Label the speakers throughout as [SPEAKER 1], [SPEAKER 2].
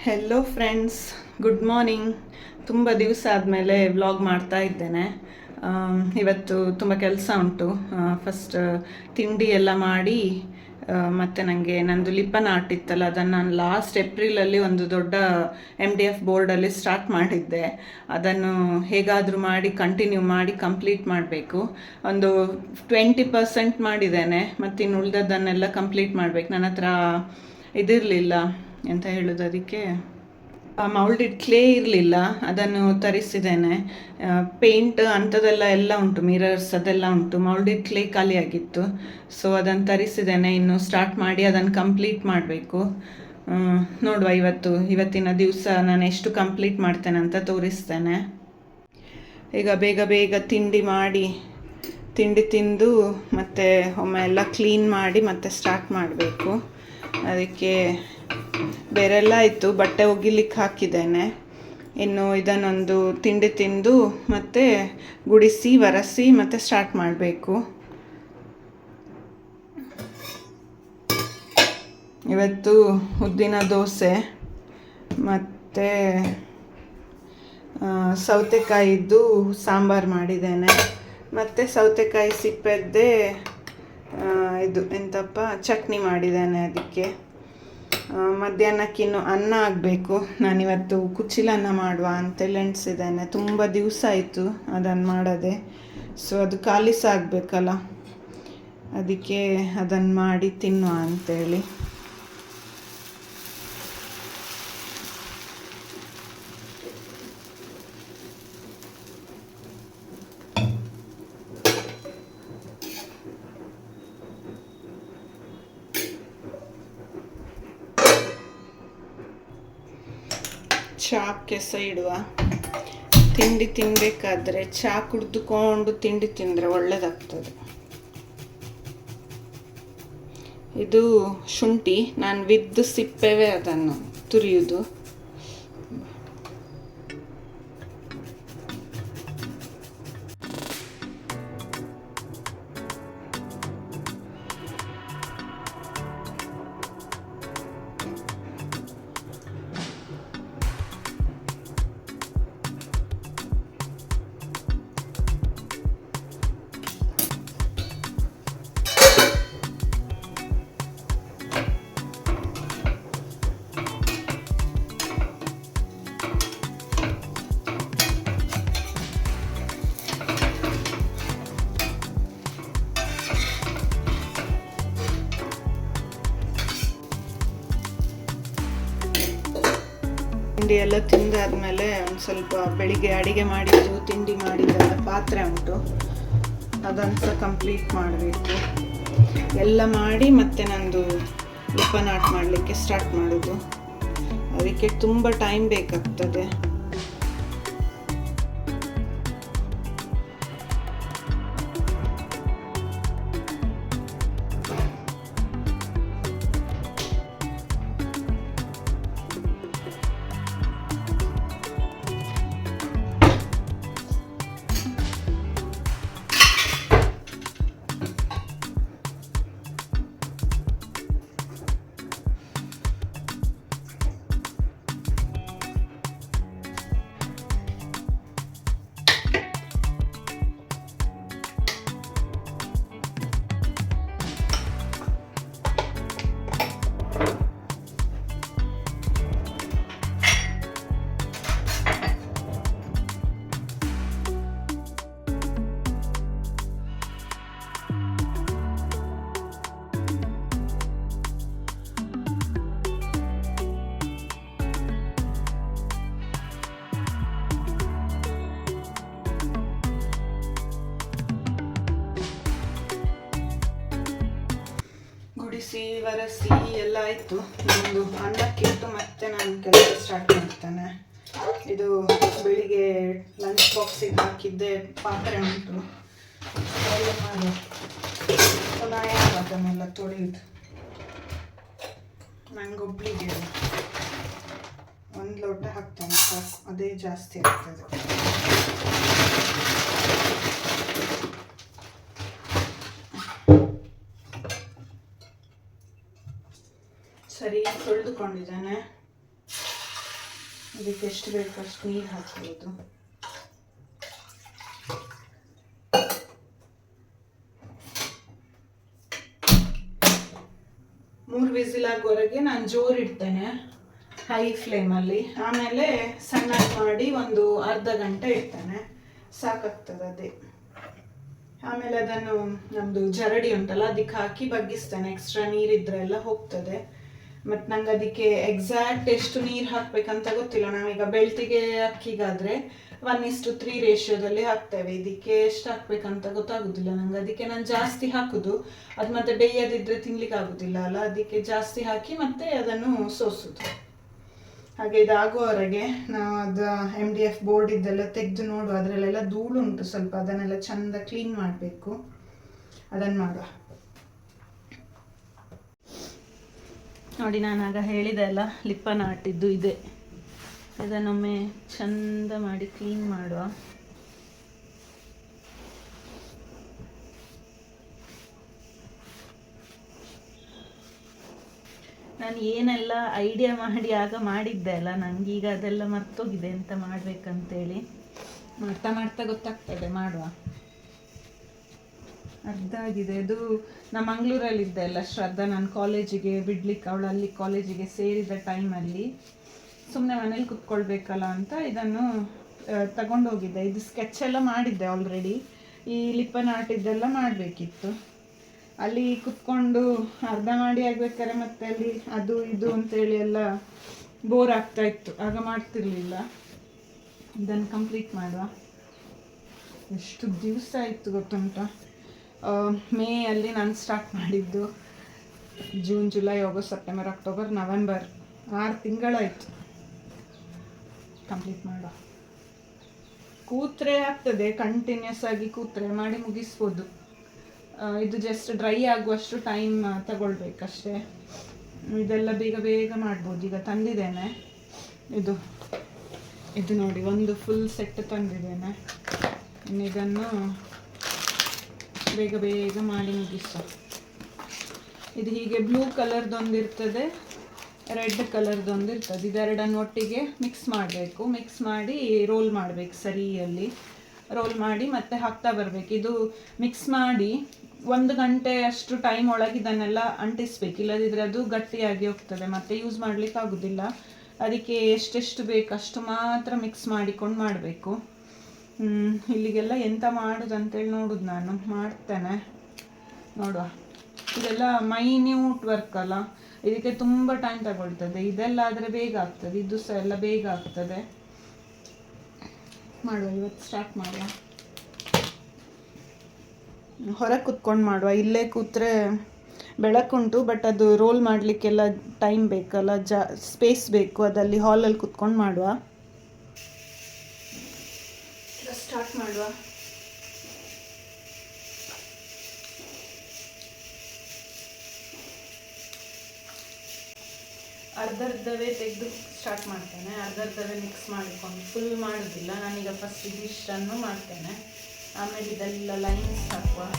[SPEAKER 1] Hello friends, good morning. ತುಂಬ ದಿವಸ ಆದಮೇಲೆ ವ್ಲಾಗ್ ಮಾಡ್ತಾ ಇದ್ದೇನೆ. ಇವತ್ತು ತುಂಬ ಕೆಲಸ ಉಂಟು. ಫಸ್ಟ್ ತಿಂಡಿ ಎಲ್ಲ ಮಾಡಿ ಮತ್ತು ನನಗೆ ನಂದು ಲಿಪ್ಪನ್ ಆರ್ಟ್ ಇತ್ತಲ್ಲ, ಅದನ್ನು ನಾನು ಲಾಸ್ಟ್ ಏಪ್ರಿಲಲ್ಲಿ ಒಂದು ದೊಡ್ಡ MDF ಬೋರ್ಡಲ್ಲಿ ಸ್ಟಾರ್ಟ್ ಮಾಡಿದ್ದೆ. ಅದನ್ನು ಹೇಗಾದರೂ ಮಾಡಿ ಕಂಟಿನ್ಯೂ ಮಾಡಿ ಕಂಪ್ಲೀಟ್ ಮಾಡಬೇಕು. ಒಂದು 20% ಮಾಡಿದ್ದೇನೆ, ಮತ್ತು ಇನ್ನು ಉಳಿದದ್ದನ್ನೆಲ್ಲ ಕಂಪ್ಲೀಟ್ ಮಾಡಬೇಕು. ನನ್ನ ಹತ್ರ ಇದಿರಲಿಲ್ಲ, ಎಂತ ಹೇಳೋದು ಅದಕ್ಕೆ, ಮೌಲ್ಡೆಡ್ ಕ್ಲೇ ಇರಲಿಲ್ಲ. ಅದನ್ನು ತರಿಸಿದ್ದೇನೆ. ಪೇಂಟ್ ಅಂಥದ್ದೆಲ್ಲ ಎಲ್ಲ ಉಂಟು, ಮಿರರ್ಸ್ ಅದೆಲ್ಲ ಉಂಟು. ಮೌಲ್ಡೆಡ್ ಕ್ಲೇ ಖಾಲಿಯಾಗಿತ್ತು, ಸೊ ಅದನ್ನು ತರಿಸಿದ್ದೇನೆ. ಇನ್ನು ಸ್ಟಾರ್ಟ್ ಮಾಡಿ ಅದನ್ನು ಕಂಪ್ಲೀಟ್ ಮಾಡಬೇಕು. ನೋಡುವ, ಇವತ್ತಿನ ದಿವಸ ನಾನು ಎಷ್ಟು ಕಂಪ್ಲೀಟ್ ಮಾಡ್ತೇನೆ ಅಂತ ತೋರಿಸ್ತೇನೆ. ಈಗ ಬೇಗ ಬೇಗ ತಿಂಡಿ ಮಾಡಿ ತಿಂಡಿ ತಿಂದು ಮತ್ತೆ ಒಮ್ಮೆ ಎಲ್ಲ ಕ್ಲೀನ್ ಮಾಡಿ ಮತ್ತೆ ಸ್ಟಾರ್ಟ್ ಮಾಡಬೇಕು. ಅದಕ್ಕೆ ಬೇರೆಲ್ಲ ಆಯಿತು, ಬಟ್ಟೆ ಒಗಿಲಿಕ್ಕೆ ಹಾಕಿದ್ದೇನೆ. ಇನ್ನು ಇದನ್ನೊಂದು ತಿಂಡಿ ತಿಂದು ಮತ್ತೆ ಗುಡಿಸಿ ಒರೆಸಿ ಮತ್ತೆ ಸ್ಟಾರ್ಟ್ ಮಾಡಬೇಕು. ಇವತ್ತು ಉದ್ದಿನ ದೋಸೆ ಮತ್ತು ಸೌತೆಕಾಯಿದ್ದು ಸಾಂಬಾರು ಮಾಡಿದ್ದೇನೆ. ಮತ್ತು ಸೌತೆಕಾಯಿ ಸಿಪ್ಪೆದ್ದೇ ಇದು ಎಂತಪ್ಪ ಚಟ್ನಿ ಮಾಡಿದ್ದೇನೆ. ಅದಕ್ಕೆ ಮಧ್ಯಾಹ್ನಕ್ಕಿನ್ನು ಅನ್ನ ಆಗಬೇಕು. ನಾನಿವತ್ತು ಕುಚ್ಚಿಲನ್ನ ಮಾಡುವ ಅಂತೇಳಿ ಎಣಿಸಿದ್ದೇನೆ. ತುಂಬ ದಿವಸ ಆಯಿತು ಅದನ್ನು ಮಾಡದೆ, ಸೊ ಅದು ಖಾಲಿ ಸಹ ಆಗಬೇಕಲ್ಲ, ಅದಕ್ಕೆ ಅದನ್ನು ಮಾಡಿ ತಿನ್ನುವ ಅಂತೇಳಿ. ಚಾಕ್ಕೆ ಸಹ ಇಡುವ. ತಿಂಡಿ ತಿನ್ನಬೇಕಾದ್ರೆ ಚಹಾ ಕುಡಿದುಕೊಂಡು ತಿಂಡಿ ತಿಂದರೆ ಒಳ್ಳೆಯದಾಗ್ತದೆ. ಇದು ಶುಂಠಿ, ನಾನು ವಿದ್ದು ಸಿಪ್ಪೆವೇ ಅದನ್ನು ತುರಿಯುವುದು. ತಿಂಡಿ ಎಲ್ಲ ತಿಂದಾದ್ಮೇಲೆ ಒಂದು ಸ್ವಲ್ಪ ಬೆಳಿಗ್ಗೆ ಅಡಿಗೆ ಮಾಡಿದ್ದು ತಿಂಡಿ ಮಾಡಿದ್ದೆಲ್ಲ ಪಾತ್ರೆ ಉಂಟು, ಅದನ್ನು ಸಹ ಕಂಪ್ಲೀಟ್ ಮಾಡಬೇಕು. ಎಲ್ಲ ಮಾಡಿ ಮತ್ತೆ ನಂದು ಲಿಪ್ಪನ್ ಆರ್ಟ್ ಮಾಡಲಿಕ್ಕೆ ಸ್ಟಾರ್ಟ್ ಮಾಡೋದು. ಅದಕ್ಕೆ ತುಂಬ ಟೈಮ್ ಬೇಕಾಗ್ತದೆ. ಒರೆಸಿ ಎಲ್ಲ ಆಯಿತು. ಒಂದು ಅನ್ನಕ್ಕಿಟ್ಟು ಮತ್ತೆ ನಾನು ಕೆಲಸ ಸ್ಟಾರ್ಟ್ ಮಾಡ್ತೇನೆ. ಇದು ಬೆಳಿಗ್ಗೆ ಲಂಚ್ ಬಾಕ್ಸಿಗೆ ಹಾಕಿದ್ದೆ ಪಾತ್ರೆ ಉಂಟು, ಎಲ್ಲ ಮಾಡಿ ಅದನ್ನೆಲ್ಲ ತೊಳೆಯುದು. ನಂಗೊಬ್ಳಿಗೆ 1 ಲೋಟ ಹಾಕ್ತೇನೆ ಸಾಕು, ಅದೇ ಜಾಸ್ತಿ ಆಗ್ತದೆ. ಸರಿ ತೊಳೆದುಕೊಂಡಿದ್ದೇನೆ. ಇದಕ್ಕೆ ಎಷ್ಟು ಬೇಕು ಅಷ್ಟು ನೀರು ಹಾಕ್ಬೋದು. ಮೂರು ವಿಸಿಲ್ ಆಗೋವರೆಗೆ ನಾನು ಜೋರು ಇಡ್ತೇನೆ ಹೈ ಫ್ಲೇಮಲ್ಲಿ. ಆಮೇಲೆ ಸಣ್ಣ ಮಾಡಿ ಒಂದು ಅರ್ಧ ಗಂಟೆ ಇಡ್ತೇನೆ, ಸಾಕಾಗ್ತದೆ ಅದೇ. ಆಮೇಲೆ ಅದನ್ನು ನಮ್ಮದು ಜರಡಿ ಉಂಟಲ್ಲ ಅದಕ್ಕೆ ಹಾಕಿ ಬಗ್ಗಿಸ್ತೇನೆ, ಎಕ್ಸ್ಟ್ರಾ ನೀರಿದ್ರೆ ಎಲ್ಲ ಹೋಗ್ತದೆ. ಮತ್ತು ನಂಗೆ ಅದಕ್ಕೆ ಎಕ್ಸಾಕ್ಟ್ ಎಷ್ಟು ನೀರು ಹಾಕಬೇಕಂತ ಗೊತ್ತಿಲ್ಲ. ನಾವೀಗ ಬೆಳ್ತಿಗೆ ಅಕ್ಕಿಗಾದರೆ 1:3 ರೇಷಿಯೋದಲ್ಲಿ ಹಾಕ್ತೇವೆ. ಇದಕ್ಕೆ ಎಷ್ಟು ಹಾಕ್ಬೇಕಂತ ಗೊತ್ತಾಗೋದಿಲ್ಲ ನಂಗೆ, ಅದಕ್ಕೆ ನಾನು ಜಾಸ್ತಿ ಹಾಕೋದು. ಅದು ಮತ್ತೆ ಬೇಯದಿದ್ದರೆ ತಿನ್ಲಿಕ್ಕೆ ಆಗೋದಿಲ್ಲ ಅಲ್ಲ, ಅದಕ್ಕೆ ಜಾಸ್ತಿ ಹಾಕಿ ಮತ್ತೆ ಅದನ್ನು ಸೋಸೋದು. ಹಾಗೆ ಇದಾಗುವವರೆಗೆ ನಾವು ಅದು MDF ಬೋರ್ಡ್ ಇದ್ದೆಲ್ಲ ತೆಗೆದು ನೋಡುವ, ಅದರಲ್ಲೆಲ್ಲ ಧೂಳು ಉಂಟು ಸ್ವಲ್ಪ, ಅದನ್ನೆಲ್ಲ ಚೆಂದ ಕ್ಲೀನ್ ಮಾಡಬೇಕು. ಅದನ್ನು ಮಾಡುವ. ನೋಡಿ, ನಾನಾಗ ಹೇಳಿದೆ ಅಲ್ಲ ಲಿಪ್ಪನ ಆಟಿದ್ದು ಇದೆ. ಇದನ್ನೊಮ್ಮೆ ಚಂದ ಮಾಡಿ ಕ್ಲೀನ್ ಮಾಡುವ. ನಾನು ಏನೆಲ್ಲ ಐಡಿಯಾ ಮಾಡಿ ಆಗ ಮಾಡಿದ್ದೆ ಅಲ್ಲ, ನನಗೀಗ ಅದೆಲ್ಲ ಮರ್ತೋಗಿದೆ ಎಂತ ಮಾಡಬೇಕಂತೇಳಿ. ಮಾಡ್ತಾ ಮಾಡ್ತಾ ಗೊತ್ತಾಗ್ತದೆ, ಮಾಡುವ. ಅರ್ಧ ಆಗಿದೆ. ಇದು ನಾನು ಮಂಗಳೂರಲ್ಲಿದ್ದೆ ಅಲ್ಲ ಶ್ರದ್ಧಾ, ನಾನು ಕಾಲೇಜಿಗೆ ಬಿಡ್ಲಿಕ್ಕೆ, ಅವಳು ಅಲ್ಲಿ ಕಾಲೇಜಿಗೆ ಸೇರಿದ ಟೈಮಲ್ಲಿ ಸುಮ್ಮನೆ ಮನೇಲಿ ಕುತ್ಕೊಳ್ಬೇಕಲ್ಲ ಅಂತ ಇದನ್ನು ತಗೊಂಡೋಗಿದ್ದೆ. ಇದು ಸ್ಕೆಚ್ ಎಲ್ಲ ಮಾಡಿದ್ದೆ ಆಲ್ರೆಡಿ, ಈ ಲಿಪ್ಪನ ಆಟಿದ್ದೆಲ್ಲ ಮಾಡಬೇಕಿತ್ತು. ಅಲ್ಲಿ ಕುತ್ಕೊಂಡು ಅರ್ಧ ಮಾಡಿ ಆಗ್ಬೇಕಾದ್ರೆ ಮತ್ತೆ ಅಲ್ಲಿ ಅದು ಇದು ಅಂತೇಳಿ ಎಲ್ಲ ಬೋರ್ ಆಗ್ತಾ ಇತ್ತು, ಆಗ ಮಾಡ್ತಿರ್ಲಿಲ್ಲ. ಇದನ್ನು ಕಂಪ್ಲೀಟ್ ಮಾಡುವ. ಎಷ್ಟು ದಿವಸ ಆಯಿತು ಗೊತ್ತುಂಟ, ಮೇ ಅಲ್ಲಿ ನಾನು ಸ್ಟಾರ್ಟ್ ಮಾಡಿದ್ದು. June, July, August, September, October, November, 6 ತಿಂಗಳಾಯಿತು. ಕಂಪ್ಲೀಟ್ ಮಾಡುವ. ಕೂತ್ರೆ ಆಗ್ತದೆ, ಕಂಟಿನ್ಯೂಸ್ ಆಗಿ ಕೂತ್ರೆ ಮಾಡಿ ಮುಗಿಸ್ಬೋದು. ಇದು ಜಸ್ಟ್ ಡ್ರೈ ಆಗುವಷ್ಟು ಟೈಮ್ ತಗೊಳ್ಬೇಕಷ್ಟೇ. ಇದೆಲ್ಲ ಬೇಗ ಬೇಗ ಮಾಡ್ಬೋದು. ಈಗ ತಂದಿದ್ದೇನೆ, ಇದು ನೋಡಿ, ಒಂದು ಫುಲ್ ಸೆಟ್ ತಂದಿದ್ದೇನೆ. ಇನ್ನು ಇದನ್ನು ಬೇಗ ಬೇಗ ಮಾಡಿ ಮುಗಿಸೋ. ಇದು ಹೀಗೆ ಬ್ಲೂ ಕಲರ್ದೊಂದಿರ್ತದೆ, ರೆಡ್ ಕಲರ್ದೊಂದಿರ್ತದೆ. ಇದೆರಡನ್ನು ಒಟ್ಟಿಗೆ ಮಿಕ್ಸ್ ಮಾಡಬೇಕು. ಮಿಕ್ಸ್ ಮಾಡಿ ರೋಲ್ ಮಾಡಬೇಕು, ಸರಿಯಲ್ಲಿ ರೋಲ್ ಮಾಡಿ ಮತ್ತೆ ಹಾಕ್ತಾ ಬರಬೇಕು. ಇದು ಮಿಕ್ಸ್ ಮಾಡಿ 1 ಗಂಟೆ ಅಷ್ಟು ಟೈಮ್ ಒಳಗೆ ಇದನ್ನೆಲ್ಲ ಅಂಟಿಸ್ಬೇಕು, ಇಲ್ಲದಿದ್ದರೆ ಅದು ಗಟ್ಟಿಯಾಗಿ ಹೋಗ್ತದೆ, ಮತ್ತೆ ಯೂಸ್ ಮಾಡಲಿಕ್ಕೆ ಆಗೋದಿಲ್ಲ. ಅದಕ್ಕೆ ಎಷ್ಟೆಷ್ಟು ಬೇಕು ಅಷ್ಟು ಮಾತ್ರ ಮಿಕ್ಸ್ ಮಾಡಿಕೊಂಡು ಮಾಡಬೇಕು. ಇಲ್ಲಿಗೆಲ್ಲ ಎಂತ ಮಾಡೋದು ಅಂತೇಳಿ ನೋಡೋದು, ನಾನು ಮಾಡ್ತೇನೆ ನೋಡುವ. ಇದೆಲ್ಲ ಮೈನ್ಯೂಟ್ ವರ್ಕ್ ಅಲ್ಲ, ಇದಕ್ಕೆ ತುಂಬ ಟೈಮ್ ತಗೊಳ್ತದೆ. ಇದೆಲ್ಲ ಆದರೆ ಬೇಗ ಆಗ್ತದೆ, ಇದು ಸಹ ಎಲ್ಲ ಬೇಗ ಆಗ್ತದೆ. ಮಾಡುವ, ಇವತ್ತು ಸ್ಟಾರ್ಟ್ ಮಾಡುವ. ಹೊರಗೆ ಕುತ್ಕೊಂಡು ಮಾಡುವ, ಇಲ್ಲೇ ಕೂತ್ರೆ ಬೆಳಕುಂಟು, ಬಟ್ ಅದು ರೋಲ್ ಮಾಡಲಿಕ್ಕೆಲ್ಲ ಟೈಮ್ ಬೇಕಲ್ಲ, ಸ್ಪೇಸ್ ಬೇಕು. ಅದಲ್ಲಿ ಹಾಲಲ್ಲಿ ಕುತ್ಕೊಂಡು ಮಾಡುವ. ಸ್ಟಾರ್ಟ್ ಮಾಡುವ. ಅರ್ಧರ್ಧವೇ ತೆಗೆದು ಸ್ಟಾರ್ಟ್ ಮಾಡ್ತೇನೆ, ಅರ್ಧರ್ಧವೇ ಮಿಕ್ಸ್ ಮಾಡಿಕೊಂಡು. ಫುಲ್ ಮಾಡೋದಿಲ್ಲ ನಾನೀಗ. ಫಸ್ಟ್ ಇದಿಷ್ಟನ್ನು ಮಾಡ್ತೇನೆ, ಆಮೇಲೆ ಇದೆಲ್ಲ ಲೈನ್ಸ್ ಹಾಕುವ.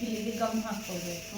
[SPEAKER 1] ಇಲ್ಲಿಗೆ ಗಮ್ ಹಾಕ್ಕೊಳ್ಬೇಕು.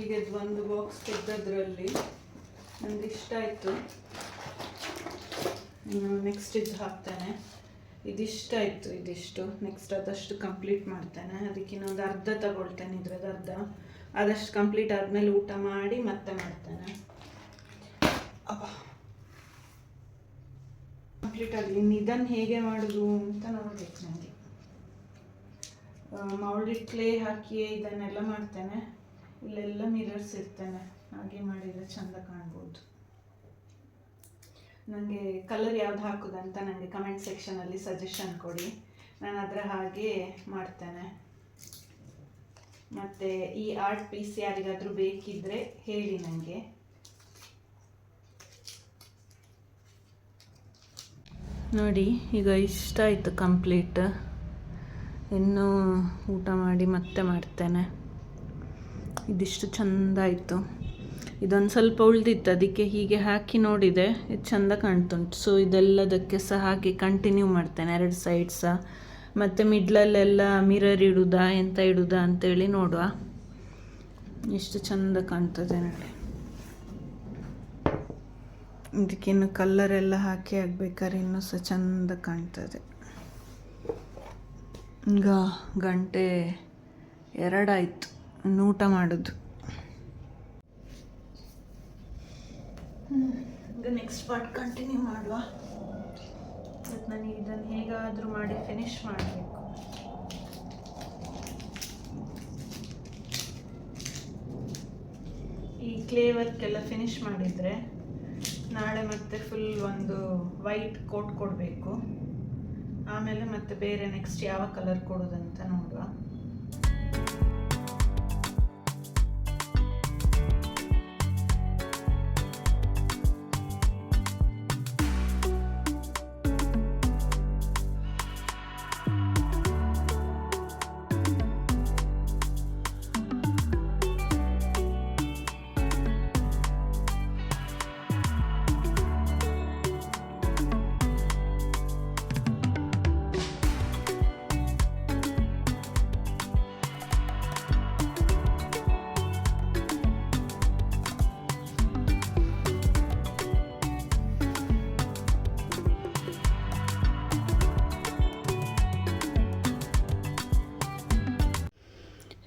[SPEAKER 1] ತಿಂಡಿಗೆದು ಒಂದು ಬಾಕ್ಸ್ ತೆಗೆದದ್ರಲ್ಲಿ ನಂದು ಇಷ್ಟ ಆಯಿತು. ನೆಕ್ಸ್ಟ್ ಇದು ಹಾಕ್ತೇನೆ. ಇದಿಷ್ಟ ಆಯಿತು, ಇದಿಷ್ಟು. ನೆಕ್ಸ್ಟ್ ಅದಷ್ಟು ಕಂಪ್ಲೀಟ್ ಮಾಡ್ತೇನೆ. ಅದಕ್ಕೆ ಇನ್ನೊಂದು ಅರ್ಧ ತಗೊಳ್ತೇನೆ, ಇದ್ರದ್ದು ಅರ್ಧ. ಅದಷ್ಟು ಕಂಪ್ಲೀಟ್ ಆದಮೇಲೆ ಊಟ ಮಾಡಿ ಮತ್ತೆ ಮಾಡ್ತೇನೆ. ಕಂಪ್ಲೀಟ್ ಆಗಲಿ. ಇದನ್ನು ಹೇಗೆ ಮಾಡೋದು ಅಂತ ನೋಡ್ಬೇಕು ನನಗೆ. ಮೌಲ್ಡ್ ಕ್ಲೇ ಹಾಕಿ ಇದನ್ನೆಲ್ಲ ಮಾಡ್ತೇನೆ. ಇಲ್ಲೆಲ್ಲ ಮಿರರ್ಸ್ ಇರ್ತೇನೆ, ಹಾಗೆ ಮಾಡಿದರೆ ಚೆಂದ ಕಾಣ್ಬೋದು. ನನಗೆ ಕಲರ್ ಯಾವ್ದು ಹಾಕೋದಂತ ನನಗೆ ಕಮೆಂಟ್ ಸೆಕ್ಷನಲ್ಲಿ ಸಜೆಷನ್ ಕೊಡಿ, ನಾನು ಅದರ ಹಾಗೆ ಮಾಡ್ತೇನೆ. ಮತ್ತು ಈ ಆರ್ಟ್ ಪೀಸ್ ಯಾರಿಗಾದರೂ ಬೇಕಿದ್ದರೆ ಹೇಳಿ ನನಗೆ. ನೋಡಿ, ಈಗ ಇಷ್ಟ ಆಯಿತು ಕಂಪ್ಲೀಟ್. ಇನ್ನೂ ಊಟ ಮಾಡಿ ಮತ್ತೆ ಮಾಡ್ತೇನೆ. ಇದಿಷ್ಟು ಚೆಂದ ಆಯಿತು. ಇದೊಂದು ಸ್ವಲ್ಪ ಉಳಿದಿತ್ತು, ಅದಕ್ಕೆ ಹೀಗೆ ಹಾಕಿ ನೋಡಿದೆ, ಇದು ಚೆಂದ ಕಾಣ್ತುಂಟು. ಸೊ ಇದೆಲ್ಲದಕ್ಕೆ ಸಹ ಹಾಗೆ ಕಂಟಿನ್ಯೂ ಮಾಡ್ತೇನೆ, 2 ಸೈಡ್ ಸಹ. ಮತ್ತು ಮಿಡ್ಲಲ್ಲೆಲ್ಲ ಮಿರರ್ ಇಡುವುದಾ ಎಂತ ಇಡುವುದಾ ಅಂತೇಳಿ ನೋಡುವ. ಎಷ್ಟು ಚೆಂದ ಕಾಣ್ತದೆ ನೋಡಿ. ಇದಕ್ಕಿನ್ನು ಕಲ್ಲರೆಲ್ಲ ಹಾಕಿ ಆಗ್ಬೇಕಾದ್ರೆ ಇನ್ನೂ ಸಹ ಚೆಂದ ಕಾಣ್ತದೆ. ಈಗ 1:02 ಆಯಿತು ಇನ್ನು ಊಟ ಮಾಡೋದು. ಈಗ ನೆಕ್ಸ್ಟ್ ಪಾರ್ಟ್ ಕಂಟಿನ್ಯೂ ಮಾಡುವ. ಮತ್ತು ನನಗೆ ಇದನ್ನು ಹೇಗಾದರೂ ಮಾಡಿ ಫಿನಿಶ್ ಮಾಡಬೇಕು. ಈ ಕ್ಲೇ ವರ್ಕ್ ಎಲ್ಲ ಫಿನಿಶ್ ಮಾಡಿದರೆ ನಾಳೆ ಮತ್ತೆ ಫುಲ್ ಒಂದು ವೈಟ್ ಕೋಟ್ ಕೊಡಬೇಕು. ಆಮೇಲೆ ಮತ್ತೆ ಬೇರೆ ನೆಕ್ಸ್ಟ್ ಯಾವ ಕಲರ್ ಕೊಡೋದಂತ ನೋಡುವ.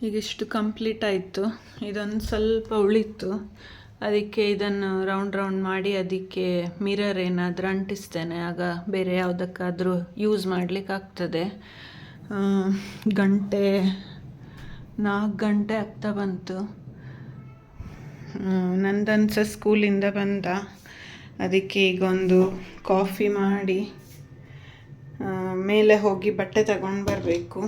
[SPEAKER 1] ಈಗಿಷ್ಟು ಕಂಪ್ಲೀಟ್ ಆಯಿತು. ಇದೊಂದು ಸ್ವಲ್ಪ ಉಳಿತು, ಅದಕ್ಕೆ ಇದನ್ನು ರೌಂಡ್ ಮಾಡಿ ಅದಕ್ಕೆ ಮಿರರ್ ಏನಾದರೂ ಅಂಟಿಸ್ತೇನೆ. ಆಗ ಬೇರೆ ಯಾವುದಕ್ಕಾದರೂ ಯೂಸ್ ಮಾಡಲಿಕ್ಕಾಗ್ತದೆ. 4 ಗಂಟೆ ಆಗ್ತಾ ಬಂತು. ನಂದನ್ಸ ಸ್ಕೂಲಿಂದ ಬಂದ, ಅದಕ್ಕೆ ಈಗ ಒಂದು ಕಾಫಿ ಮಾಡಿ ಮೇಲೆ ಹೋಗಿ ಬಟ್ಟೆ ತಗೊಂಡು ಬರಬೇಕು.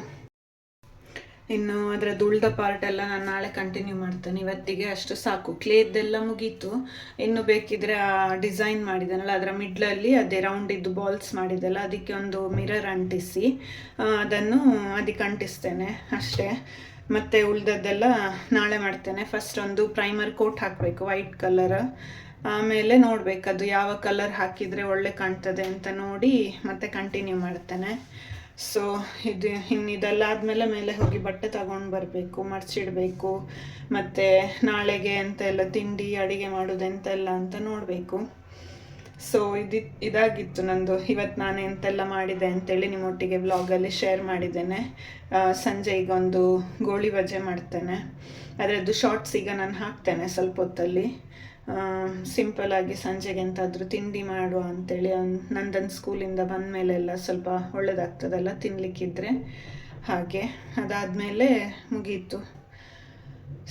[SPEAKER 1] ಇನ್ನು ಅದರದ್ದು ಉಳಿದ ಪಾರ್ಟ್ ಎಲ್ಲ ನಾನು ನಾಳೆ ಕಂಟಿನ್ಯೂ ಮಾಡ್ತೇನೆ. ಇವತ್ತಿಗೆ ಅಷ್ಟು ಸಾಕು. ಕ್ಲೇದ್ದೆಲ್ಲ ಮುಗೀತು. ಇನ್ನು ಬೇಕಿದ್ರೆ ಆ ಡಿಸೈನ್ ಮಾಡಿದೆನಲ್ಲ ಅದರ ಮಿಡ್ಲಲ್ಲಿ ಅದೇ ರೌಂಡ್ ಇದ್ದು ಬಾಲ್ಸ್ ಮಾಡಿದೆಲ್ಲ ಅದಕ್ಕೆ ಒಂದು ಮಿರರ್ ಅಂಟಿಸಿ ಅದನ್ನು ಅದಕ್ಕೆ ಅಂಟಿಸ್ತೇನೆ ಅಷ್ಟೇ. ಮತ್ತು ಉಳಿದದ್ದೆಲ್ಲ ನಾಳೆ ಮಾಡ್ತೇನೆ. ಫಸ್ಟ್ ಒಂದು ಪ್ರೈಮರ್ ಕೋಟ್ ಹಾಕಬೇಕು ವೈಟ್ ಕಲರ್. ಆಮೇಲೆ ನೋಡಬೇಕು ಅದು ಯಾವ ಕಲರ್ ಹಾಕಿದರೆ ಒಳ್ಳೆ ಕಾಣ್ತದೆ ಅಂತ ನೋಡಿ ಮತ್ತೆ ಕಂಟಿನ್ಯೂ ಮಾಡ್ತೇನೆ. ಸೊ ಇದೆಲ್ಲ ಆದಮೇಲೆ ಮೇಲೆ ಹೋಗಿ ಬಟ್ಟೆ ತಗೊಂಡು ಬರಬೇಕು, ಮಡ್ಚಿಡಬೇಕು. ಮತ್ತು ನಾಳೆಗೆ ಎಂತೆಲ್ಲ ತಿಂಡಿ ಅಡುಗೆ ಮಾಡೋದೆಂತೆಲ್ಲ ಅಂತ ನೋಡಬೇಕು. ಸೊ ಇದಾಗಿತ್ತು ನಂದು ಇವತ್ತು. ನಾನು ಎಂತೆಲ್ಲ ಮಾಡಿದೆ ಅಂತೇಳಿ ನಿಮ್ಮೊಟ್ಟಿಗೆ ವ್ಲಾಗಲ್ಲಿ ಶೇರ್ ಮಾಡಿದ್ದೇನೆ. ಸಂಜೆ ಈಗ ಒಂದು ಗೋಳಿ ಬಜೆ ಮಾಡ್ತೇನೆ. ಅದರದ್ದು ಶಾರ್ಟ್ಸ್ ಈಗ ನಾನು ಹಾಕ್ತೇನೆ ಸ್ವಲ್ಪ ಹೊತ್ತಲ್ಲಿ. ಸಿಂಪಲಾಗಿ ಸಂಜೆಗೆ ಎಂತಾದರೂ ತಿಂಡಿ ಮಾಡುವ ಅಂಥೇಳಿ. ನಂದನ್ನು ಸ್ಕೂಲಿಂದ ಬಂದ ಮೇಲೆಲ್ಲ ಸ್ವಲ್ಪ ಒಳ್ಳೆಯದಾಗ್ತದಲ್ಲ ತಿನ್ನಲಿಕ್ಕಿದ್ರೆ, ಹಾಗೆ. ಅದಾದಮೇಲೆ ಮುಗೀತು.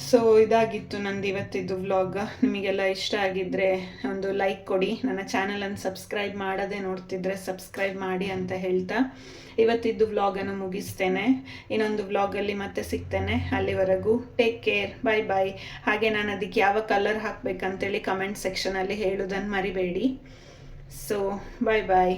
[SPEAKER 1] ಸೊ ಇದಾಗಿತ್ತು ನಂದು ಇವತ್ತಿದ್ದು ವ್ಲಾಗ್. ನಿಮಗೆಲ್ಲ ಇಷ್ಟ ಆಗಿದ್ದರೆ ಒಂದು ಲೈಕ್ ಕೊಡಿ. ನನ್ನ ಚಾನಲನ್ನು ಸಬ್ಸ್ಕ್ರೈಬ್ ಮಾಡದೆ ನೋಡ್ತಿದ್ರೆ ಸಬ್ಸ್ಕ್ರೈಬ್ ಮಾಡಿ ಅಂತ ಹೇಳ್ತಾ ಇವತ್ತಿದ್ದು ವ್ಲಾಗನ್ನು ಮುಗಿಸ್ತೇನೆ. ಇನ್ನೊಂದು ವ್ಲಾಗಲ್ಲಿ ಮತ್ತೆ ಸಿಗ್ತೇನೆ. ಅಲ್ಲಿವರೆಗೂ ಟೇಕ್ ಕೇರ್, ಬೈ. ಹಾಗೆ ನಾನು ಅದಕ್ಕೆ ಯಾವ ಕಲರ್ ಹಾಕಬೇಕಂತೇಳಿ ಕಮೆಂಟ್ ಸೆಕ್ಷನಲ್ಲಿ ಹೇಳೋದನ್ನು ಮರಿಬೇಡಿ. So by.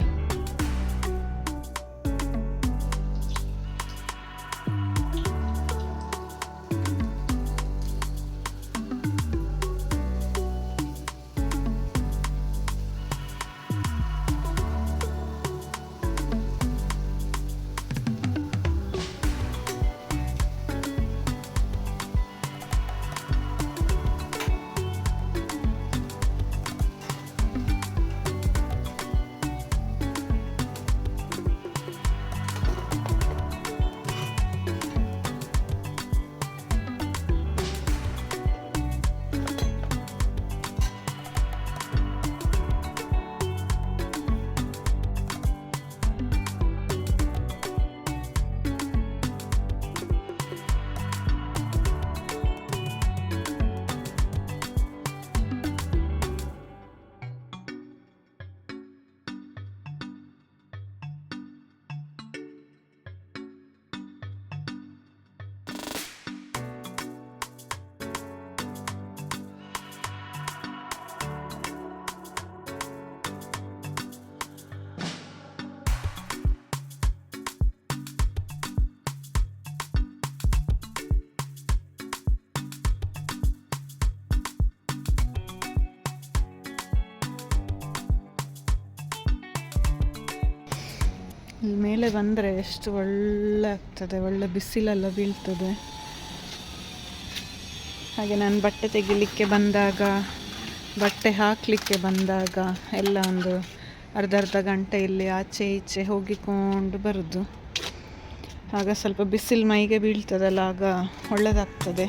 [SPEAKER 1] ಇಲ್ಲಿ ಮೇಲೆ ಬಂದರೆ ಎಷ್ಟು ಒಳ್ಳೆ ಆಗ್ತದೆ, ಒಳ್ಳೆ ಬಿಸಿಲೆಲ್ಲ ಬೀಳ್ತದೆ. ಹಾಗೆ ನಾನು ಬಟ್ಟೆ ತೆಗಿಲಿಕ್ಕೆ ಬಂದಾಗ, ಬಟ್ಟೆ ಹಾಕಲಿಕ್ಕೆ ಬಂದಾಗ ಎಲ್ಲ ಒಂದು ಅರ್ಧ ಗಂಟೆ ಇಲ್ಲಿ ಆಚೆ ಈಚೆ ಹೋಗಿಕೊಂಡು ಬರೋದು. ಆಗ ಸ್ವಲ್ಪ ಬಿಸಿಲು ಮೈಗೆ ಬೀಳ್ತದಲ್ಲ, ಆಗ ಒಳ್ಳೆಯದಾಗ್ತದೆ.